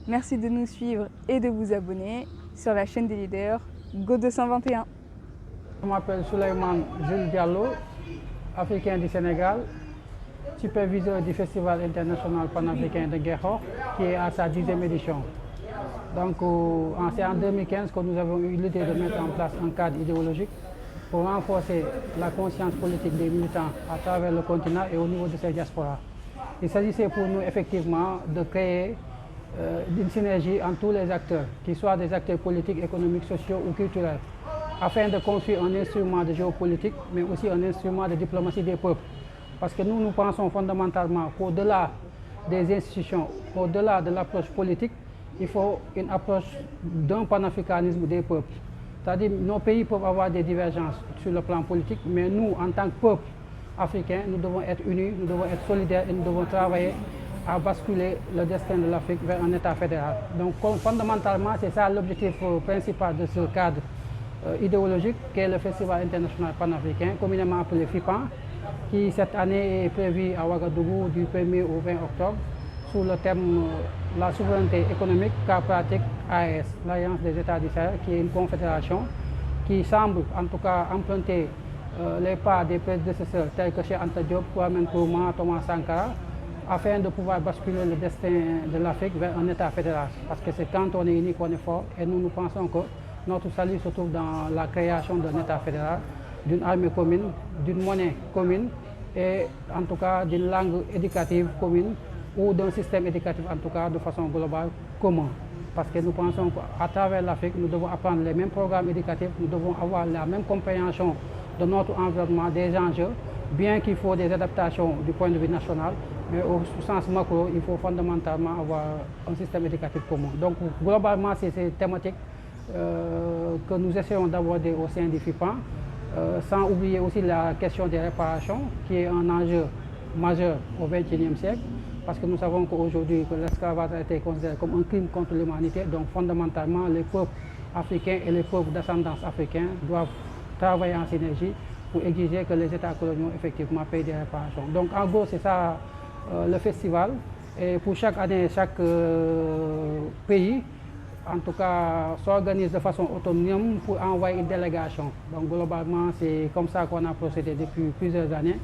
Merci de nous suivre et de vous abonner sur la chaîne des leaders Go 221. Je m'appelle Souleymane Jules Diallo, africain du Sénégal, superviseur du Festival international panafricain de Guéhor, qui est à sa 10e édition. Donc, c'est en 2015 que nous avons eu l'idée de mettre en place un cadre idéologique pour renforcer la conscience politique des militants à travers le continent et au niveau de ces diasporas. Il s'agissait pour nous effectivement de créer une synergie entre tous les acteurs, qu'ils soient des acteurs politiques, économiques, sociaux ou culturels, afin de construire un instrument de géopolitique, mais aussi un instrument de diplomatie des peuples. Parce que nous pensons fondamentalement qu'au-delà des institutions, au-delà de l'approche politique, il faut une approche d'un panafricanisme des peuples. C'est-à-dire que nos pays peuvent avoir des divergences sur le plan politique, mais nous, en tant que peuple africain, nous devons être unis, nous devons être solidaires et nous devons travailler à basculer le destin de l'Afrique vers un État fédéral. Donc fondamentalement, c'est ça l'objectif principal de ce cadre idéologique qu'est le Festival international panafricain, communément appelé FIPAN, qui cette année est prévu à Ouagadougou du 1er au 20 octobre, sous le thème la souveraineté économique, cas pratique AES, l'Alliance des États du Sahel, qui est une confédération qui semble en tout cas emprunter les pas des prédécesseurs tels que Cheikh Anta Diop, Kwame Nkrumah, Thomas Sankara, afin de pouvoir basculer le destin de l'Afrique vers un État fédéral. Parce que c'est quand on est unis qu'on est fort, et nous pensons que notre salut se trouve dans la création d'un État fédéral, d'une armée commune, d'une monnaie commune, et en tout cas d'une langue éducative commune, ou d'un système éducatif en tout cas de façon globale commun. Parce que nous pensons qu'à travers l'Afrique, nous devons apprendre les mêmes programmes éducatifs, nous devons avoir la même compréhension de notre environnement, des enjeux, bien qu'il faut des adaptations du point de vue national, mais au sens macro, il faut fondamentalement avoir un système éducatif commun. Donc globalement, c'est ces thématiques que nous essayons d'aborder au sein du FIPAN, sans oublier aussi la question des réparations, qui est un enjeu majeur au XXIe siècle, parce que nous savons qu'aujourd'hui l'esclavage a été considéré comme un crime contre l'humanité. Donc fondamentalement, les peuples africains et les peuples d'ascendance africaine doivent travailler en synergie pour exiger que les États coloniaux effectivement payent des réparations. Donc en gros, c'est ça le festival. Et pour chaque année, chaque pays, en tout cas, s'organise de façon autonome pour envoyer une délégation. Donc globalement, c'est comme ça qu'on a procédé depuis plusieurs années.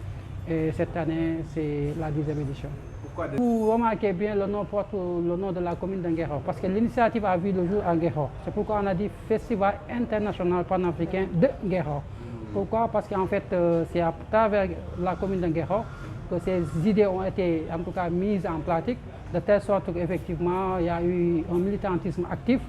Et cette année, c'est la 10e édition. Vous remarquez bien, le nom porte le nom de la commune de Guéhor, parce que l'initiative a vu le jour à Guéhor. C'est pourquoi on a dit Festival international panafricain de Guéhor. Pourquoi? Parce qu'en fait, c'est à travers la commune de Guéhor que ces idées ont été en tout cas mises en pratique, de telle sorte qu'effectivement, il y a eu un militantisme actif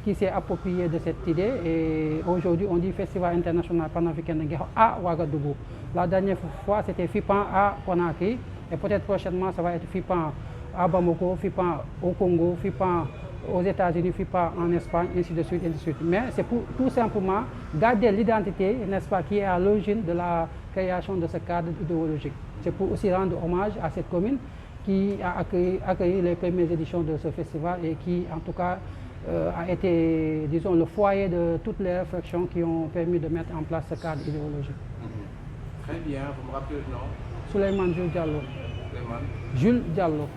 qui s'est approprié de cette idée. Et aujourd'hui, on dit Festival international panafricain de Guéhor à Ouagadougou. La dernière fois, c'était FIPAN à Conakry. Et peut-être prochainement, ça va être FIPAN à Bamako, FIPAN au Congo, FIPAN aux États-Unis, FIPAN en Espagne, ainsi de suite, ainsi de suite. Mais c'est pour tout simplement garder l'identité, n'est-ce pas, qui est à l'origine de la création de ce cadre idéologique. C'est pour aussi rendre hommage à cette commune qui a accueilli les premières éditions de ce festival et qui, en tout cas, a été, disons, le foyer de toutes les réflexions qui ont permis de mettre en place ce cadre idéologique. Très bien, vous me rappelez le nom? Souleymane Jules Diallo. Souleymane Jules Diallo.